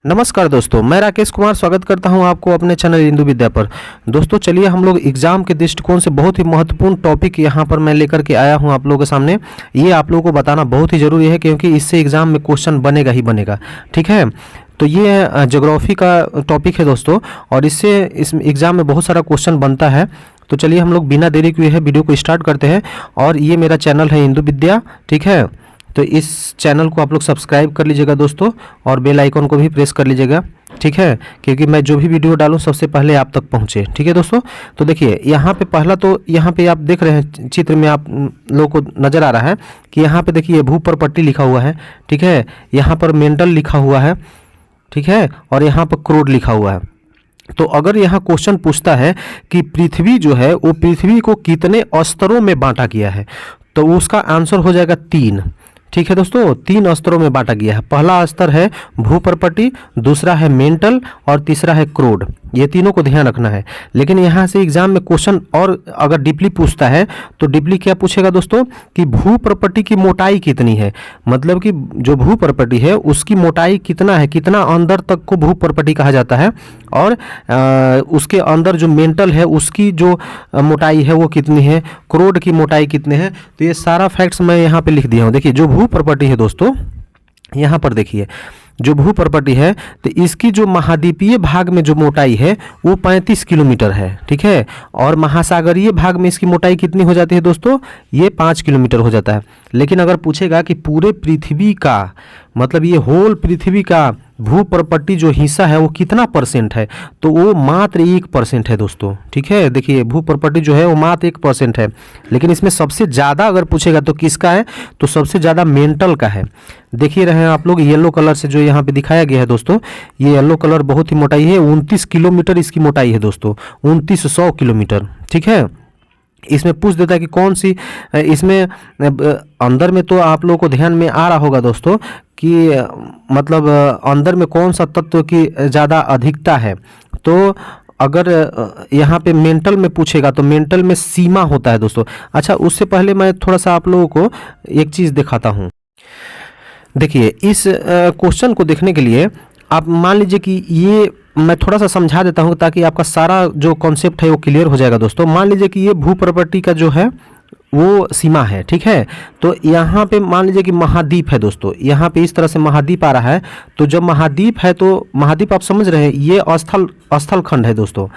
नमस्कार दोस्तों, मैं राकेश कुमार स्वागत करता हूं आपको अपने चैनल हिंदू विद्या पर। दोस्तों चलिए हम लोग एग्ज़ाम के दृष्टिकोण से बहुत ही महत्वपूर्ण टॉपिक यहां पर मैं लेकर के आया हूं आप लोगों के सामने। ये आप लोगों को बताना बहुत ही ज़रूरी है क्योंकि इससे एग्ज़ाम में क्वेश्चन बनेगा ही बनेगा। ठीक है, तो ये ज्योग्राफी का टॉपिक है दोस्तों, और इससे इस एग्ज़ाम में बहुत सारा क्वेश्चन बनता है। तो चलिए हम लोग बिना देरी किए वीडियो को स्टार्ट करते हैं। और ये मेरा चैनल है हिंदू विद्या, ठीक है। तो इस चैनल को आप लोग सब्सक्राइब कर लीजिएगा दोस्तों, और बेल आइकन को भी प्रेस कर लीजिएगा, ठीक है, क्योंकि मैं जो भी वीडियो डालूं सबसे पहले आप तक पहुंचे। ठीक है दोस्तों, तो देखिए यहाँ पे पहला तो यहाँ पे आप देख रहे हैं चित्र में आप लोगों को नज़र आ रहा है कि यहाँ पे देखिए भूप्रपट्टी लिखा हुआ है, ठीक है, यहाँ पर मेंटल लिखा हुआ है, ठीक है, और यहाँ पर क्रोड लिखा हुआ है। तो अगर यहाँ क्वेश्चन पूछता है कि पृथ्वी जो है वो पृथ्वी को कितने स्तरों में बांटा गया है, तो उसका आंसर हो जाएगा 3। ठीक है दोस्तों, 3 स्तरों में बांटा गया है। पहला स्तर है भूप्रपट्टी, दूसरा है मेंटल और तीसरा है क्रोड। ये तीनों को ध्यान रखना है। लेकिन यहाँ से एग्जाम में क्वेश्चन और अगर डीपली पूछता है तो डीपली क्या पूछेगा दोस्तों कि भूप्रपट्टी की मोटाई कितनी है, मतलब कि जो भूप्रपट्टी है उसकी मोटाई कितना है, कितना अंदर तक को भूप्रपट्टी कहा जाता है, और उसके अंदर जो मेंटल है उसकी जो मोटाई है वो कितनी है, क्रोड की मोटाई कितने हैं। तो ये सारा फैक्ट्स मैं यहाँ पे लिख दिया हूँ। देखिए जो भूप्रपट्टी है दोस्तों, यहाँ पर देखिए जो भूप्रपट्टी है तो इसकी जो महाद्वीपीय भाग में जो मोटाई है वो 35 किलोमीटर है, ठीक है, और महासागरीय भाग में इसकी मोटाई कितनी हो जाती है दोस्तों, ये 5 किलोमीटर हो जाता है। लेकिन अगर पूछेगा कि पूरे पृथ्वी का, मतलब ये होल पृथ्वी का भूप्रपट्टी जो हिस्सा है वो कितना % है, तो वो मात्र 1% है दोस्तों। ठीक है, देखिए भूप्रपट्टी जो है वो मात्र 1% है। लेकिन इसमें सबसे ज़्यादा अगर पूछेगा तो किसका है, तो सबसे ज़्यादा मेंटल का है। देखिए रहे हैं आप लोग येलो कलर से जो यहाँ पे दिखाया गया है दोस्तों, ये येलो कलर बहुत ही मोटाई है, 29 किलोमीटर इसकी मोटाई है दोस्तों, 2900 किलोमीटर। ठीक है, इसमें पूछ देता है कि कौन सी, इसमें अंदर में तो आप लोगों को ध्यान में आ रहा होगा दोस्तों कि मतलब अंदर में कौन सा तत्व की ज़्यादा अधिकता है। तो अगर यहाँ पे मेंटल में पूछेगा तो मेंटल में सीमा होता है दोस्तों। अच्छा, उससे पहले मैं थोड़ा सा आप लोगों को एक चीज़ दिखाता हूँ। देखिए इस क्वेश्चन को देखने के लिए आप मान लीजिए कि ये मैं थोड़ा सा समझा देता हूँ ताकि आपका सारा जो कॉन्सेप्ट है वो क्लियर हो जाएगा दोस्तों। मान लीजिए कि ये भूप्रपट्टी का जो है वो सीमा है, ठीक है। तो यहाँ पे मान लीजिए कि महाद्वीप है दोस्तों, यहाँ पे इस तरह से महाद्वीप आ रहा है। तो जब महाद्वीप है तो महाद्वीप आप समझ रहे हैं, ये स्थल खंड है दोस्तों,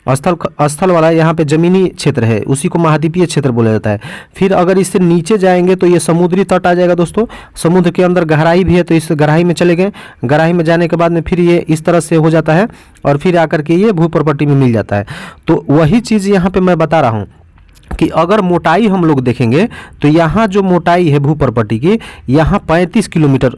स्थल वाला यहाँ पे जमीनी क्षेत्र है, उसी को महाद्वीपीय क्षेत्र बोला जाता है। फिर अगर इससे नीचे जाएंगे तो ये समुद्री तट आ जाएगा दोस्तों। समुद्र के अंदर गहराई भी है, तो इस गहराई में चले गए, गहराई में जाने के बाद में फिर ये इस तरह से हो जाता है और फिर आकर के ये भूप्रपट्टी में मिल जाता है। तो वही चीज़ यहाँ पे मैं बता रहा हूँ कि अगर मोटाई हम लोग देखेंगे तो यहाँ जो मोटाई है भूप्रपट्टी की, यहाँ 35 किलोमीटर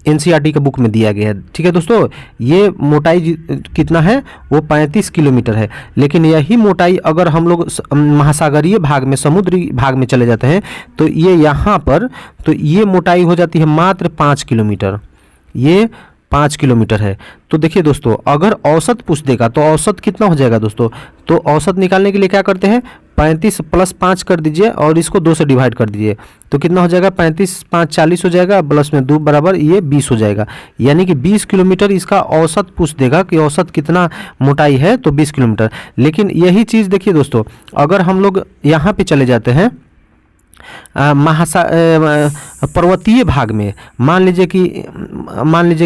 एनसीईआरटी के बुक में दिया गया है। ठीक है दोस्तों, ये मोटाई कितना है, वो 35 किलोमीटर है। लेकिन यही मोटाई अगर हम लोग महासागरीय भाग में, समुद्री भाग में चले जाते हैं तो ये यहाँ पर, तो ये मोटाई हो जाती है मात्र 5 किलोमीटर, ये 5 किलोमीटर है। तो देखिए दोस्तों, अगर औसत पूछ देगा तो औसत कितना हो जाएगा दोस्तों, तो औसत निकालने के लिए क्या करते हैं, 35 + 5 कर दीजिए और इसको 2 से डिवाइड कर दीजिए, तो कितना हो जाएगा, 35 × 5 = 40 हो जाएगा, प्लस में 2 बराबर ये 20 हो जाएगा। यानी कि 20 किलोमीटर इसका औसत पूछ देगा कि औसत कितना मोटाई है, तो 20 किलोमीटर। लेकिन यही चीज़ देखिए दोस्तों, अगर हम लोग यहाँ पे चले जाते हैं पर्वतीय भाग में, मान लीजिए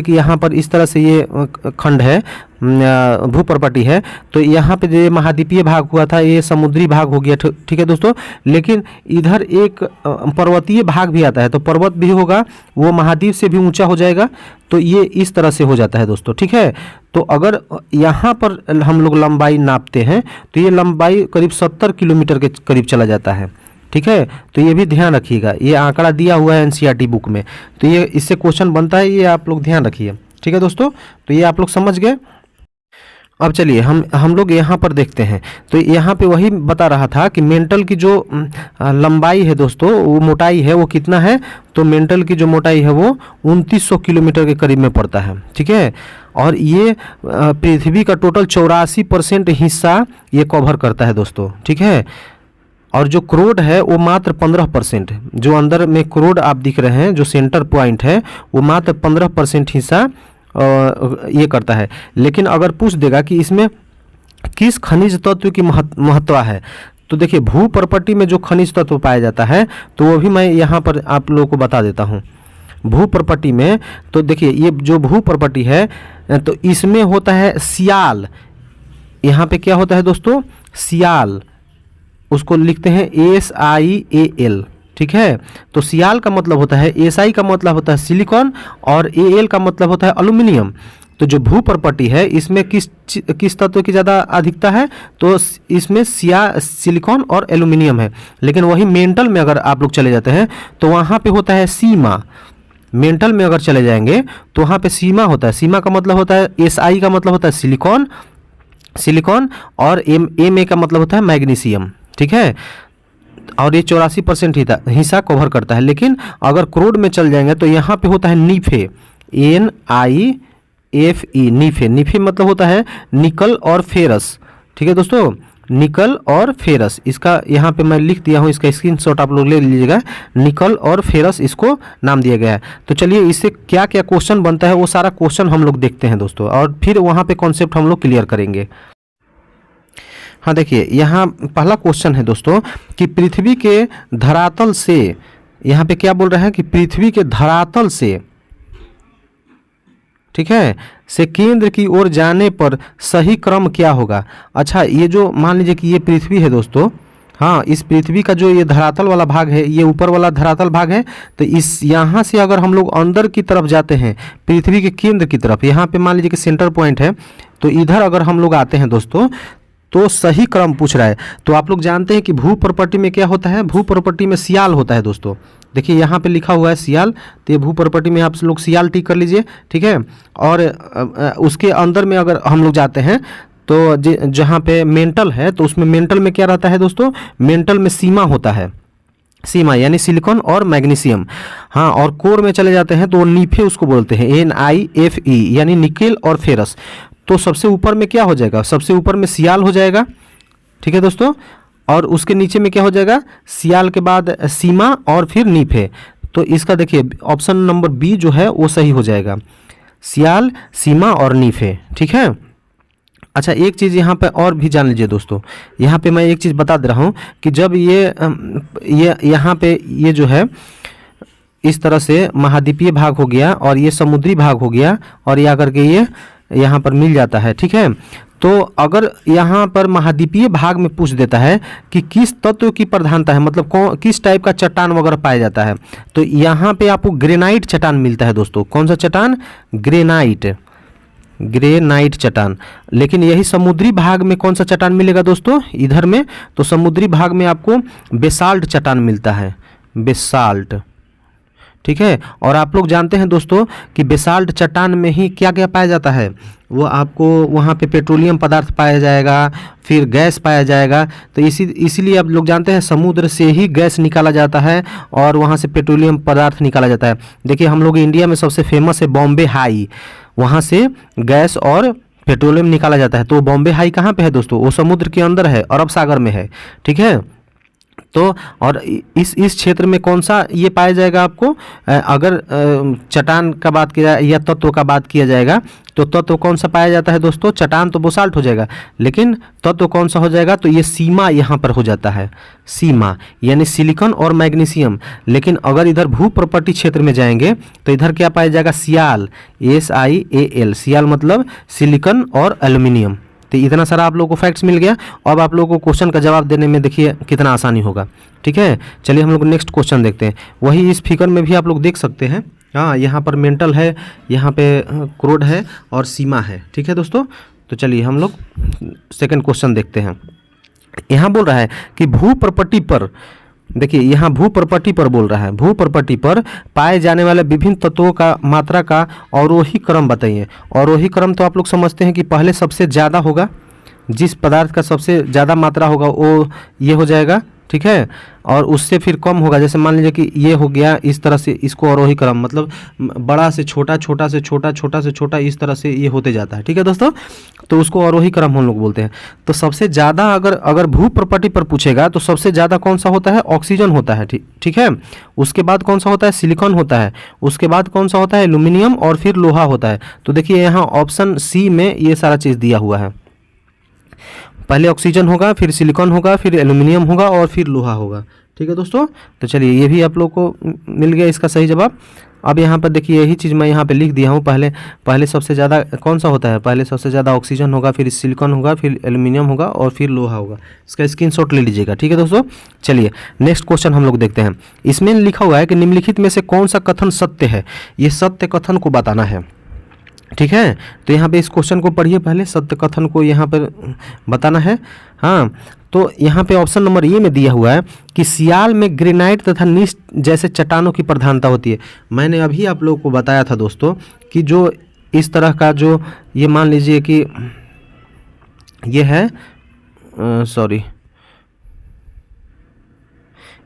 कि यहाँ पर इस तरह से ये खंड है, भूप्रपट्टी है, तो यहाँ पे जो महाद्वीपीय भाग हुआ था ये समुद्री भाग हो गया, ठीक है दोस्तों। लेकिन इधर एक पर्वतीय भाग भी आता है, तो पर्वत भी होगा, वो महाद्वीप से भी ऊंचा हो जाएगा, तो ये इस तरह से हो जाता है दोस्तों। ठीक है, तो अगर यहाँ पर हम लोग लंबाई नापते हैं तो ये लंबाई करीब 70 किलोमीटर के करीब चला जाता है। ठीक है, तो ये भी ध्यान रखिएगा, ये आंकड़ा दिया हुआ है एनसीईआरटी बुक में, तो ये इससे क्वेश्चन बनता है, ये आप लोग ध्यान रखिए। ठीक है दोस्तों, तो ये आप लोग समझ गए। अब चलिए हम लोग यहाँ पर देखते हैं। तो यहाँ पे वही बता रहा था कि मेंटल की जो लंबाई है दोस्तों, वो मोटाई है वो कितना है, तो मेंटल की जो मोटाई है वो 2900 किलोमीटर के करीब में पड़ता है। ठीक है, और ये पृथ्वी का टोटल 84% हिस्सा ये कवर करता है दोस्तों। ठीक है, और जो क्रोड है वो मात्र 15%, जो अंदर में क्रोड आप दिख रहे हैं, जो सेंटर पॉइंट है वो मात्र 15% हिस्सा ये करता है। लेकिन अगर पूछ देगा कि इसमें किस खनिज तत्व की महत्व है, तो देखिए भू प्रॉपर्टी में जो खनिज तत्व पाया जाता है तो वो भी मैं यहाँ पर आप लोगों को बता देता हूँ। भू प्रॉपर्टी में तो देखिए ये जो भू प्रॉपर्टी है तो इसमें होता है सियाल। यहाँ पे क्या होता है दोस्तों, सियाल, उसको लिखते हैं SIAL, ठीक है। तो सियाल का मतलब होता है, SI का मतलब होता है सिलिकॉन और AL का मतलब होता है एल्यूमिनियम। तो जो भू प्रॉपर्टी है इसमें किस तत्व की ज़्यादा अधिकता है, तो इसमें सिलिकॉन और एल्यूमिनियम है। लेकिन वही मेंटल में अगर आप लोग चले जाते हैं तो वहाँ पे होता है सीमा। मेंटल में अगर चले जाएंगे तो वहाँ पे सीमा होता है। सीमा का मतलब होता है SI का मतलब होता है सिलिकॉन और MA का मतलब होता है मैग्नीशियम, ठीक है। और ये 84% हिस्सा कवर करता है। लेकिन अगर क्रोड में चल जाएंगे तो यहाँ पे होता है नीफे, NIFE, नीफे मतलब होता है निकल और फेरस, ठीक है दोस्तों, निकल और फेरस। इसका यहाँ पे मैं लिख दिया हूँ, इसका स्क्रीनशॉट आप लोग ले लीजिएगा। निकल और फेरस इसको नाम दिया गया है। तो चलिए इससे क्या क्या क्वेश्चन बनता है वो सारा क्वेश्चन हम लोग देखते हैं दोस्तों, और फिर वहाँ पे कॉन्सेप्ट हम लोग क्लियर करेंगे। हाँ देखिए यहाँ पहला क्वेश्चन है दोस्तों कि पृथ्वी के धरातल से, यहाँ पे क्या बोल रहा है कि पृथ्वी के धरातल से, ठीक है, से केंद्र की ओर जाने पर सही क्रम क्या होगा। अच्छा, ये जो मान लीजिए कि ये पृथ्वी है दोस्तों, हाँ, इस पृथ्वी का जो ये धरातल वाला भाग है, ये ऊपर वाला धरातल भाग है। तो इस यहाँ से अगर हम लोग अंदर की तरफ जाते हैं पृथ्वी के केंद्र की तरफ, यहाँ पे मान लीजिए कि सेंटर पॉइंट है, तो इधर अगर हम लोग आते हैं दोस्तों तो सही क्रम पूछ रहा है। तो आप लोग जानते हैं कि भू प्रॉपर्टी में क्या होता है, भू प्रॉपर्टी में सियाल होता है दोस्तों। देखिए यहाँ पे लिखा हुआ है सियाल, तो ये भू प्रॉपर्टी में आप लोग सियाल टिक कर लीजिए, ठीक है। और उसके अंदर में अगर हम लोग जाते हैं तो जहाँ पे मेंटल है तो उसमें मेंटल में क्या रहता है दोस्तों, मेंटल में सीमा होता है, सीमा यानी सिलिकॉन और मैग्नीशियम। हाँ, और कोर में चले जाते हैं तो नीफे उसको बोलते हैं, NIFE यानी निकेल और फेरस। तो सबसे ऊपर में क्या हो जाएगा, सबसे ऊपर में सियाल हो जाएगा, ठीक है दोस्तों। और उसके नीचे में क्या हो जाएगा, सियाल के बाद सीमा और फिर नीफे। तो इसका देखिए ऑप्शन नंबर B जो है वो सही हो जाएगा, सियाल, सीमा और नीफे, ठीक है। अच्छा, एक चीज़ यहाँ पे और भी जान लीजिए दोस्तों, यहाँ पे मैं एक चीज़ बता दे रहा हूँ कि जब ये यहाँ पे ये जो है इस तरह से महाद्वीपीय भाग हो गया और ये समुद्री भाग हो गया और ये आकर के ये यहाँ पर मिल जाता है, ठीक है। तो अगर यहाँ पर महाद्वीपीय भाग में पूछ देता है कि किस तत्व की प्रधानता है, मतलब किस टाइप का चट्टान वगैरह पाया जाता है, तो यहाँ पे आपको ग्रेनाइट चट्टान मिलता है दोस्तों। कौन सा चट्टान, ग्रेनाइट चट्टान। लेकिन यही समुद्री भाग में कौन सा चट्टान मिलेगा दोस्तों, इधर में, तो समुद्री भाग में आपको बेसाल्ट चट्टान मिलता है, बेसाल्ट, ठीक है। और आप लोग जानते हैं दोस्तों कि बेसाल्ट चट्टान में ही क्या क्या पाया जाता है, वो आपको वहाँ पे पेट्रोलियम पदार्थ पाया जाएगा, फिर गैस पाया जाएगा। तो इसीलिए आप लोग जानते हैं समुद्र से ही गैस निकाला जाता है और वहाँ से पेट्रोलियम पदार्थ निकाला जाता है। देखिए हम लोग इंडिया में सबसे फेमस है बॉम्बे हाई, वहाँ से गैस और पेट्रोलियम निकाला जाता है। तो बॉम्बे हाई कहाँ पे है दोस्तों, वो समुद्र के अंदर है, अरब सागर में है, ठीक है। तो और इस क्षेत्र में कौन सा ये पाया जाएगा आपको, अगर चट्टान का बात किया जाए या तत्व का बात किया जाएगा तो तत्व कौन सा पाया जाता है दोस्तों, चट्टान तो बेसाल्ट हो जाएगा, लेकिन तत्व कौन सा हो जाएगा, तो ये सीमा यहाँ पर हो जाता है, सीमा यानी सिलिकॉन और मैग्नीशियम। लेकिन अगर इधर भू प्रॉपर्टी क्षेत्र में जाएंगे तो इधर क्या पाया जाएगा, सियाल, SIAL, सियाल मतलब सिलिकॉन और एल्यूमिनियम। तो इतना सारा आप लोगों को फैक्ट्स मिल गया। अब आप लोगों को क्वेश्चन का जवाब देने में देखिए कितना आसानी होगा, ठीक है। चलिए हम लोग नेक्स्ट क्वेश्चन देखते हैं। वही इस फिगर में भी आप लोग देख सकते हैं, हाँ, यहाँ पर मेंटल है, यहाँ पे क्रोड है और सीमा है, ठीक है दोस्तों। तो चलिए हम लोग सेकंड क्वेश्चन देखते हैं। यहाँ बोल रहा है कि भू प्रॉपर्टी पर, देखिए यहाँ भू प्रॉपर्टी पर बोल रहा है, भू प्रॉपर्टी पर पाए जाने वाले विभिन्न तत्वों का मात्रा का अवरोही क्रम बताइए। अवरोही क्रम तो आप लोग समझते हैं कि पहले सबसे ज़्यादा होगा, जिस पदार्थ का सबसे ज़्यादा मात्रा होगा वो ये हो जाएगा, ठीक है, और उससे फिर कम होगा। जैसे मान लीजिए कि ये हो गया इस तरह से, इसको आरोही क्रम मतलब बड़ा से छोटा, छोटा से छोटा, छोटा से छोटा, इस तरह से ये होते जाता है। ठीक है दोस्तों, तो उसको आरोही क्रम हम लोग बोलते हैं। तो सबसे ज़्यादा अगर भू प्रॉपर्टी पर पूछेगा तो सबसे ज़्यादा कौन सा होता है? ऑक्सीजन होता है। ठीक है, उसके बाद कौन सा होता है? सिलिकॉन होता है। उसके बाद कौन सा होता है? एल्यूमिनियम, और फिर लोहा होता है। तो देखिए यहाँ ऑप्शन सी में ये सारा चीज़ दिया हुआ है। पहले ऑक्सीजन होगा, फिर सिलिकॉन होगा, फिर एल्यूमिनियम होगा, और फिर लोहा होगा। ठीक है दोस्तों, तो चलिए ये भी आप लोग को मिल गया इसका सही जवाब। अब यहाँ पर देखिए यही चीज़ मैं यहाँ पे लिख दिया हूँ। पहले सबसे ज़्यादा कौन सा होता है? पहले सबसे ज़्यादा ऑक्सीजन होगा, फिर सिलिकॉन होगा, फिर एल्यूमिनियम होगा, और फिर लोहा होगा। इसका स्क्रीनशॉट ले लीजिएगा। ठीक है दोस्तों, चलिए नेक्स्ट क्वेश्चन हम लोग देखते हैं। इसमें लिखा हुआ है कि निम्नलिखित में से कौन सा कथन सत्य है? ये सत्य कथन को बताना है। ठीक है, तो यहाँ पे इस क्वेश्चन को पढ़िए, पहले सत्य कथन को यहाँ पर बताना है। हाँ, तो यहाँ पे ऑप्शन नंबर ए में दिया हुआ है कि सियाल में ग्रेनाइट तथा नीस जैसे चट्टानों की प्रधानता होती है। मैंने अभी आप लोगों को बताया था दोस्तों कि जो इस तरह का जो ये मान लीजिए कि ये है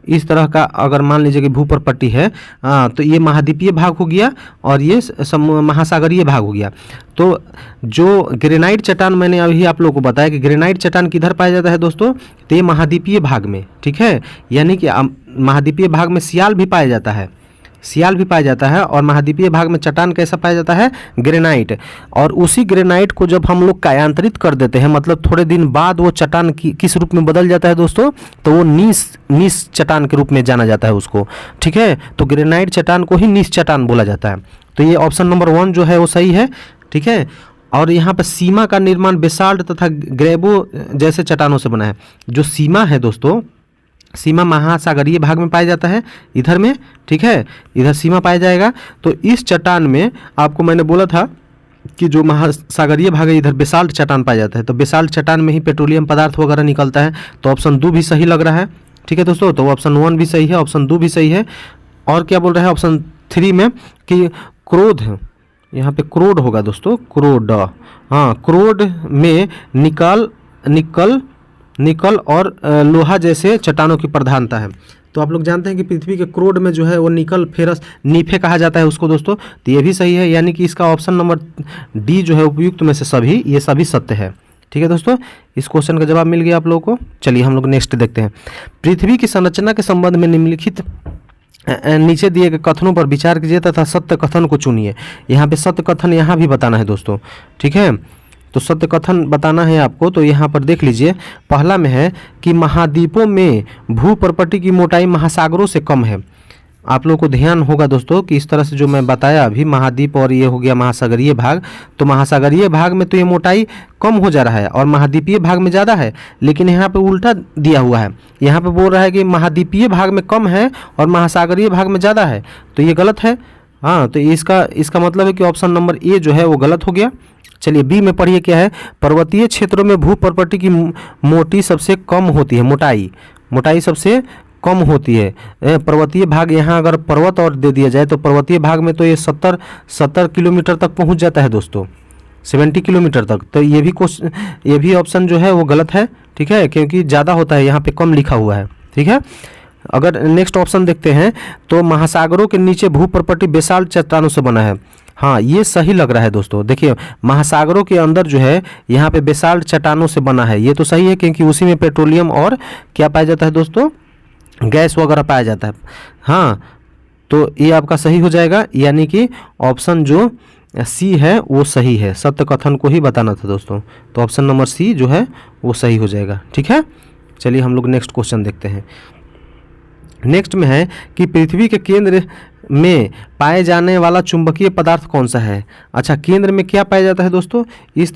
इस तरह का अगर मान लीजिए कि भूप्रपट्टी है, तो ये महाद्वीपीय भाग हो गया और ये महासागरीय भाग हो गया। तो जो ग्रेनाइट चट्टान मैंने अभी आप लोगों को बताया कि ग्रेनाइट चट्टान किधर पाया जाता है दोस्तों? तो ये महाद्वीपीय भाग में। ठीक है, यानी कि महाद्वीपीय भाग में सियाल भी पाया जाता है, सियाल भी पाया जाता है, और महाद्वीपीय भाग में चट्टान कैसा पाया जाता है? ग्रेनाइट। और उसी ग्रेनाइट को जब हम लोग कायांतरित कर देते हैं, मतलब थोड़े दिन बाद वो चट्टान किस रूप में बदल जाता है दोस्तों? तो वो नीस चट्टान के रूप में जाना जाता है उसको। ठीक है, तो ग्रेनाइट चट्टान को ही नीस चट्टान बोला जाता है। तो ये ऑप्शन नंबर 1 जो है वो सही है। ठीक है, और यहाँ पर सीमा का निर्माण बेसाल्ट तथा ग्रेबो जैसे चट्टानों से बना है। जो सीमा है दोस्तों, सीमा महासागरीय भाग में पाया जाता है इधर में। ठीक है, इधर सीमा पाया जाएगा। तो इस चट्टान में आपको मैंने बोला था कि जो महासागरीय भाग है इधर बेसाल्ट चट्टान पाया जाता है। तो बेसाल्ट चट्टान में ही पेट्रोलियम पदार्थ वगैरह निकलता है। तो ऑप्शन 2 भी सही लग रहा है। ठीक है दोस्तों, तो ऑप्शन 1 भी सही है, ऑप्शन 2 भी सही है। और क्या बोल रहा है ऑप्शन 3 में कि क्रोध, यहाँ पे क्रोड होगा दोस्तों, क्रोड। हाँ, क्रोड में निकल और लोहा जैसे चट्टानों की प्रधानता है। तो आप लोग जानते हैं कि पृथ्वी के क्रोड में जो है वो निकल, फेरस, नीफे कहा जाता है उसको दोस्तों। तो ये भी सही है, यानी कि इसका ऑप्शन नंबर डी जो है उपयुक्त में से सभी, ये सभी सत्य है। ठीक है दोस्तों, इस क्वेश्चन का जवाब मिल गया आप लोगों को। चलिए हम लोग नेक्स्ट देखते हैं। पृथ्वी की संरचना के संबंध में निम्नलिखित नीचे दिए गए कथनों पर विचार कीजिए तथा सत्य कथन को चुनिए। यहाँ पे सत्य कथन यहाँ भी बताना है दोस्तों। ठीक है, तो सत्य कथन बताना है आपको। तो यहाँ पर देख लीजिए, पहला में है कि महाद्वीपों में भू प्रॉपर्टी की मोटाई महासागरों से कम है। आप लोगों को ध्यान होगा दोस्तों कि इस तरह से जो मैं बताया अभी, महाद्वीप और ये हो गया महासागरीय भाग, तो महासागरीय भाग में तो ये मोटाई कम हो जा रहा है और महाद्वीपीय भाग में ज़्यादा है। लेकिन यहाँ पे उल्टा दिया हुआ है, यहाँ पे बोल रहा है कि महाद्वीपीय भाग में कम है और महासागरीय भाग में ज़्यादा है। तो ये गलत है। हाँ, तो इसका मतलब है कि ऑप्शन नंबर ए जो है वो गलत हो गया। चलिए बी में पढ़िए क्या है। पर्वतीय क्षेत्रों में भू प्रॉपर्टी की मोटी सबसे कम होती है, मोटाई सबसे कम होती है। पर्वतीय भाग, यहाँ अगर पर्वत और दे दिया जाए तो पर्वतीय भाग में तो ये 70 किलोमीटर तक पहुँच जाता है दोस्तों, 70 किलोमीटर तक। तो ये भी ऑप्शन जो है वो गलत है। ठीक है, क्योंकि ज़्यादा होता है, यहाँ पे कम लिखा हुआ है। ठीक है, अगर नेक्स्ट ऑप्शन देखते हैं तो महासागरों के नीचे भू प्रॉपर्टी बेसाल्ट चट्टानों से बना है। हाँ, ये सही लग रहा है दोस्तों। देखिए महासागरों के अंदर जो है यहाँ पे बेसाल्ट चट्टानों से बना है, ये तो सही है क्योंकि उसी में पेट्रोलियम और क्या पाया जाता है दोस्तों, गैस वगैरह पाया जाता है। हाँ, तो ये आपका सही हो जाएगा, यानी कि ऑप्शन जो सी है वो सही है। सत्य कथन को ही बताना था दोस्तों, तो ऑप्शन नंबर सी जो है वो सही हो जाएगा। ठीक है, चलिए हम लोग नेक्स्ट क्वेश्चन देखते हैं। नेक्स्ट में है कि पृथ्वी के केंद्र में पाए जाने वाला चुंबकीय पदार्थ कौन सा है। अच्छा, केंद्र में क्या पाया जाता है दोस्तों? इस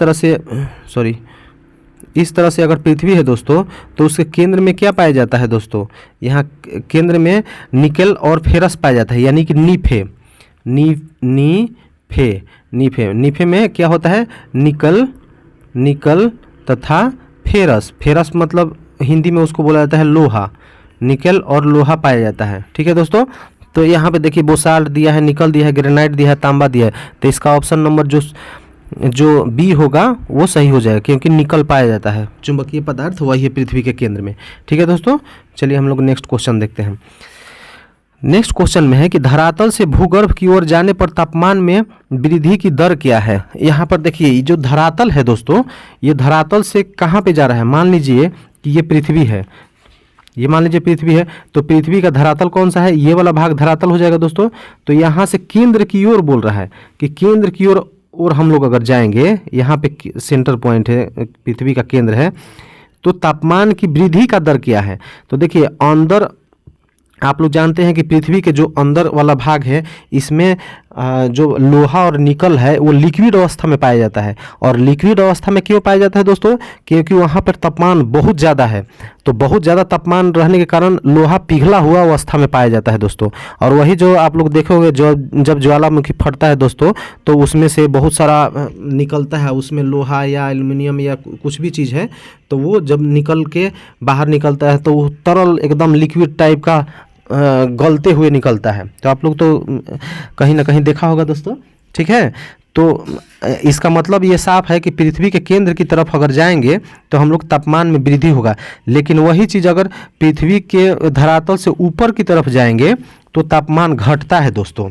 तरह से अगर पृथ्वी है दोस्तों तो उसके केंद्र में क्या पाया जाता है दोस्तों? यहाँ केंद्र में निकेल और फेरस पाया जाता है, यानी कि नीफे में क्या होता है? निकल तथा फेरस मतलब हिंदी में उसको बोला जाता है लोहा। निकेल और लोहा पाया जाता है। ठीक है दोस्तों, तो यहाँ पे देखिए बोसाल्ट दिया है, निकल दिया है, ग्रेनाइट दिया है, तांबा दिया है। तो इसका ऑप्शन नंबर जो जो बी होगा वो सही हो जाएगा, क्योंकि निकल पाया जाता है। चुंबकीय पदार्थ वही है पृथ्वी के केंद्र में। ठीक है दोस्तों, चलिए हम लोग नेक्स्ट क्वेश्चन देखते हैं। नेक्स्ट क्वेश्चन में है कि धरातल से भूगर्भ की ओर जाने पर तापमान में वृद्धि की दर क्या है। यहाँ पर देखिए, ये जो धरातल है दोस्तों, ये धरातल से कहाँ पे जा रहा है। मान लीजिए कि ये पृथ्वी है, ये मान लीजिए पृथ्वी है, तो पृथ्वी का धरातल कौन सा है, ये वाला भाग धरातल हो जाएगा दोस्तों। तो यहाँ से केंद्र की ओर बोल रहा है कि केंद्र की ओर हम लोग अगर जाएंगे, यहाँ पे सेंटर पॉइंट है, पृथ्वी का केंद्र है, तो तापमान की वृद्धि का दर क्या है। तो देखिए, अंदर आप लोग जानते हैं कि पृथ्वी के जो अंदर वाला भाग है, इसमें जो लोहा और निकल है वो लिक्विड अवस्था में पाया जाता है। और लिक्विड अवस्था में क्यों पाया जाता है दोस्तों, क्योंकि वहाँ पर तापमान बहुत ज़्यादा है। तो बहुत ज़्यादा तापमान रहने के कारण लोहा पिघला हुआ अवस्था में पाया जाता है दोस्तों। और वही जो आप लोग देखोगे, जो जब ज्वालामुखी फटता है दोस्तों, तो उसमें से बहुत सारा निकलता है, उसमें लोहा या एल्युमिनियम या कुछ भी चीज़ है, तो वो जब निकल के बाहर निकलता है तो वो तरल एकदम लिक्विड टाइप का गलते हुए निकलता है। तो आप लोग तो कहीं ना कहीं देखा होगा दोस्तों। ठीक है, तो इसका मतलब ये साफ है कि पृथ्वी के केंद्र की तरफ अगर जाएंगे तो हम लोग तापमान में वृद्धि होगा। लेकिन वही चीज़ अगर पृथ्वी के धरातल से ऊपर की तरफ जाएंगे तो तापमान घटता है दोस्तों।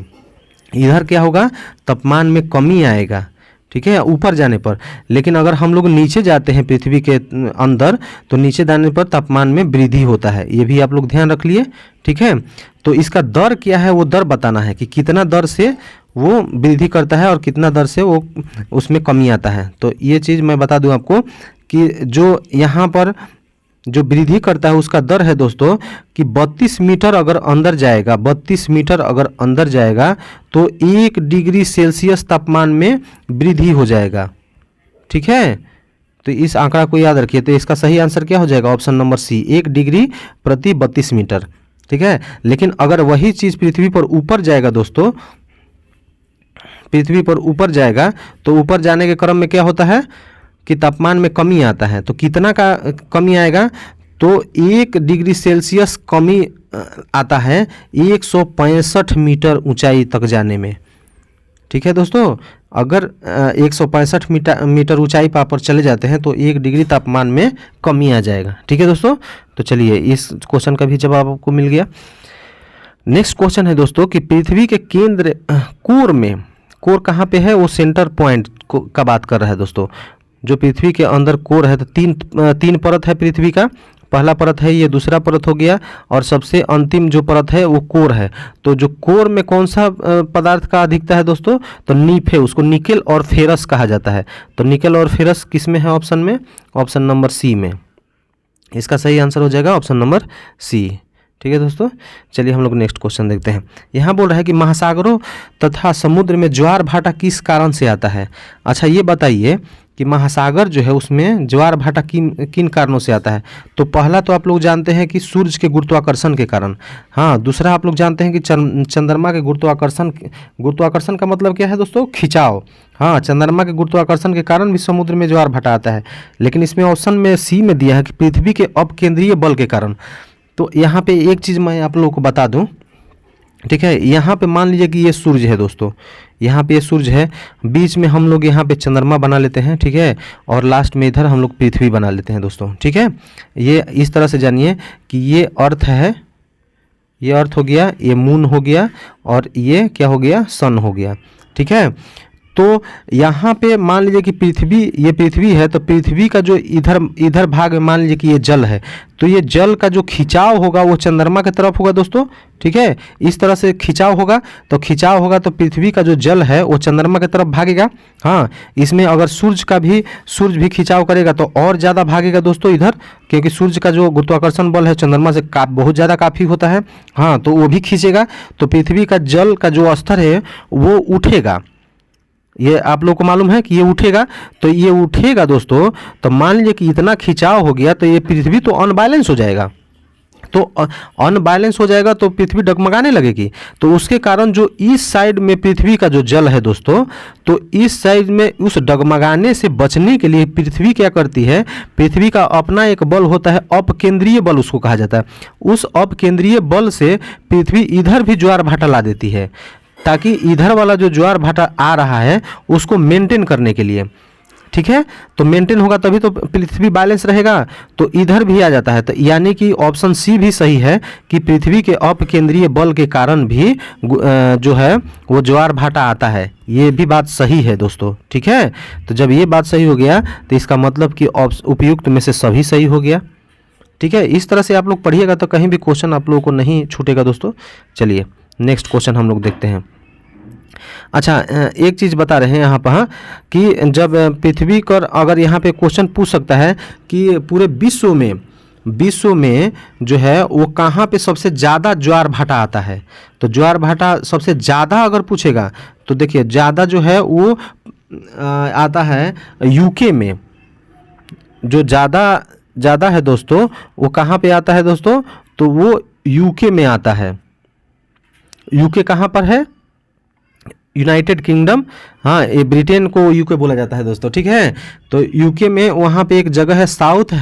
इधर क्या होगा, तापमान में कमी आएगा। ठीक है, ऊपर जाने पर। लेकिन अगर हम लोग नीचे जाते हैं पृथ्वी के अंदर, तो नीचे जाने पर तापमान में वृद्धि होता है। ये भी आप लोग ध्यान रख लिए। ठीक है, तो इसका दर क्या है, वो दर बताना है कि कितना दर से वो वृद्धि करता है और कितना दर से वो उसमें कमी आता है। तो ये चीज़ मैं बता दूं आपको कि जो यहाँ पर जो वृद्धि करता है उसका दर है दोस्तों कि 32 मीटर अगर अंदर जाएगा, 32 मीटर अगर अंदर जाएगा तो 1 डिग्री सेल्सियस तापमान में वृद्धि हो जाएगा। ठीक है, तो इस आंकड़ा को याद रखिए। तो इसका सही आंसर क्या हो जाएगा, ऑप्शन नंबर सी, 1 डिग्री प्रति 32 मीटर। ठीक है, लेकिन अगर वही चीज़ पृथ्वी पर ऊपर जाएगा दोस्तों, पृथ्वी पर ऊपर जाएगा तो ऊपर जाने के क्रम में क्या होता है कि तापमान में कमी आता है। तो कितना का कमी आएगा, तो 1 डिग्री सेल्सियस कमी आता है 165 मीटर ऊंचाई तक जाने में। ठीक है दोस्तों, अगर 165 मीटर ऊंचाई पर चले जाते हैं तो 1 डिग्री तापमान में कमी आ जाएगा। ठीक है दोस्तों, तो चलिए इस क्वेश्चन का भी जवाब आपको मिल गया। नेक्स्ट क्वेश्चन है दोस्तों कि पृथ्वी के केंद्र कोर में, कोर कहाँ पे है, वो सेंटर पॉइंट का बात कर रहा है दोस्तों। जो पृथ्वी के अंदर कोर है, तो तीन परत है पृथ्वी का। पहला परत है ये, दूसरा परत हो गया, और सबसे अंतिम जो परत है वो कोर है। तो जो कोर में कौन सा पदार्थ का अधिकता है दोस्तों, तो नीफ है, उसको निकेल और फेरस कहा जाता है। तो निकेल और फेरस किस में है ऑप्शन में, ऑप्शन नंबर सी में। इसका सही आंसर हो जाएगा ऑप्शन नंबर सी। ठीक है दोस्तों, चलिए हम लोग नेक्स्ट क्वेश्चन देखते हैं। यहाँ बोल रहा है कि महासागरों तथा समुद्र में ज्वार भाटा किस कारण से आता है। अच्छा, ये बताइए कि महासागर जो है उसमें ज्वार भाटा किन कारणों से आता है। तो पहला तो आप लोग जानते हैं कि सूर्य के गुरुत्वाकर्षण के कारण। हाँ, दूसरा आप लोग जानते हैं कि चंद्रमा के गुरुत्वाकर्षण का मतलब क्या है दोस्तों, खिंचाव। हाँ, चंद्रमा के गुरुत्वाकर्षण के कारण भी समुद्र में ज्वार भाटा आता है। लेकिन इसमें ऑप्शन में सी में दिया है कि पृथ्वी के अपकेंद्रीय बल के कारण। तो यहाँ पे एक चीज़ मैं आप लोगों को बता दूं। ठीक है, यहाँ पे मान लीजिए कि ये सूर्य है दोस्तों, यहाँ पे ये सूर्य है, बीच में हम लोग यहाँ पे चंद्रमा बना लेते हैं। ठीक है, और लास्ट में इधर हम लोग पृथ्वी बना लेते हैं दोस्तों। ठीक है, ये इस तरह से जानिए कि ये अर्थ है, ये अर्थ हो गया, ये मून हो गया, और ये क्या हो गया, सन हो गया। ठीक है, तो यहाँ पे मान लीजिए कि पृथ्वी, ये पृथ्वी है, तो पृथ्वी का जो इधर भाग में मान लीजिए कि ये जल है, तो ये जल का जो खिंचाव होगा वो चंद्रमा की तरफ होगा दोस्तों। ठीक है, इस तरह से खिंचाव होगा, तो खिंचाव होगा तो पृथ्वी का जो जल है वो चंद्रमा की तरफ भागेगा। हाँ, इसमें अगर सूर्य भी खिंचाव करेगा तो और ज़्यादा भागेगा दोस्तों इधर, क्योंकि सूर्य का जो गुरुत्वाकर्षण बल है चंद्रमा से बहुत ज़्यादा काफ़ी होता है। हाँ, तो वो भी खींचेगा, तो पृथ्वी का जल का जो स्तर है वो उठेगा। ये आप लोग को मालूम है कि ये उठेगा, तो ये उठेगा दोस्तों। तो मान लीजिए कि इतना खिंचाव हो गया तो ये पृथ्वी तो अनबैलेंस हो जाएगा। तो अनबैलेंस हो जाएगा तो पृथ्वी डगमगाने लगेगी। तो उसके कारण जो इस साइड में पृथ्वी का जो जल है दोस्तों, तो इस साइड में उस डगमगाने से बचने के लिए पृथ्वी क्या करती है, पृथ्वी का अपना एक बल होता है, अपकेंद्रीय बल उसको कहा जाता है। उस अपकेंद्रीय बल से पृथ्वी इधर भी ज्वार भाटा ला देती है। ताकि इधर वाला जो ज्वार भाटा आ रहा है उसको मेंटेन करने के लिए, ठीक है। तो मेंटेन होगा तभी तो पृथ्वी बैलेंस रहेगा, तो इधर भी आ जाता है। तो यानी कि ऑप्शन सी भी सही है कि पृथ्वी के अपकेंद्रीय बल के कारण भी जो है वो ज्वार भाटा आता है। ये भी बात सही है दोस्तों, ठीक है। तो जब ये बात सही हो गया तो इसका मतलब कि उपयुक्त में से सभी सही हो गया, ठीक है। इस तरह से आप लोग पढ़िएगा तो कहीं भी क्वेश्चन आप लोगों को नहीं छूटेगा दोस्तों। चलिए नेक्स्ट क्वेश्चन हम लोग देखते हैं। अच्छा, एक चीज़ बता रहे हैं यहाँ पर, हाँ, कि जब पृथ्वी पर अगर यहाँ पे क्वेश्चन पूछ सकता है कि पूरे विश्व में जो है वो कहाँ पे सबसे ज़्यादा ज्वार भाटा आता है। तो ज्वार भाटा सबसे ज़्यादा अगर पूछेगा तो देखिए ज़्यादा जो है वो आता है यूके में। जो ज़्यादा है दोस्तों वो कहाँ पे आता है दोस्तों, तो वो यूके में आता है। यूके कहाँ पर है, यूनाइटेड किंगडम, हाँ, ये ब्रिटेन को यूके बोला जाता है दोस्तों, ठीक है। तो यूके में वहाँ पे एक जगह है साउथ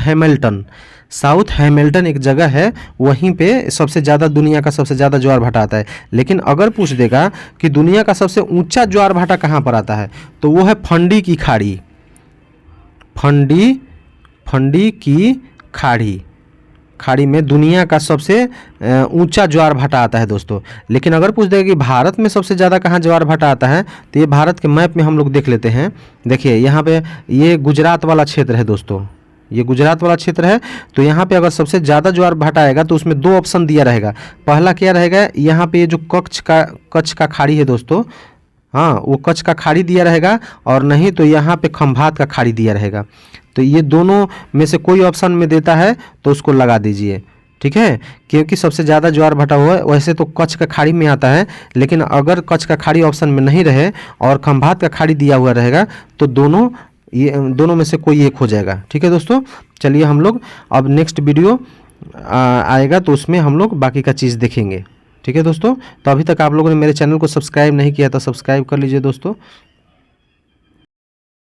हैमिल्टन एक जगह है, वहीं पे सबसे ज़्यादा दुनिया का सबसे ज़्यादा ज्वार भाटा आता है। लेकिन अगर पूछ देगा कि दुनिया का सबसे ऊंचा ज्वार भाटा कहाँ पर आता है, तो वो है फंडी की खाड़ी में दुनिया का सबसे ऊंचा ज्वार भाटा आता है दोस्तों। लेकिन अगर पूछ देगा कि भारत में सबसे ज़्यादा कहाँ ज्वार भाटा आता है, तो ये भारत के मैप में हम लोग देख लेते हैं। देखिए यहाँ पे ये गुजरात वाला क्षेत्र है दोस्तों, ये गुजरात वाला क्षेत्र है। तो यहाँ पे अगर सबसे ज़्यादा ज्वार भाटा आएगा तो उसमें 2 ऑप्शन दिया रहेगा। पहला क्या रहेगा, यहाँ पे जो कच्छ का खाड़ी है दोस्तों, हाँ, वो कच्छ का खाड़ी दिया रहेगा, और नहीं तो यहाँ पे खंभात का खाड़ी दिया रहेगा। तो ये दोनों में से कोई ऑप्शन में देता है तो उसको लगा दीजिए, ठीक है। क्योंकि सबसे ज़्यादा ज्वार भाटा हुआ है, वैसे तो कच्छ का खाड़ी में आता है, लेकिन अगर कच्छ का खाड़ी ऑप्शन में नहीं रहे और खंभात का खाड़ी दिया हुआ रहेगा तो दोनों में से कोई एक हो जाएगा, ठीक है दोस्तों। चलिए हम लोग अब नेक्स्ट वीडियो आएगा तो उसमें हम लोग बाकी का चीज़ देखेंगे, ठीक है दोस्तों। तो अभी तक आप लोगों ने मेरे चैनल को सब्सक्राइब नहीं किया तो सब्सक्राइब कर लीजिए दोस्तों।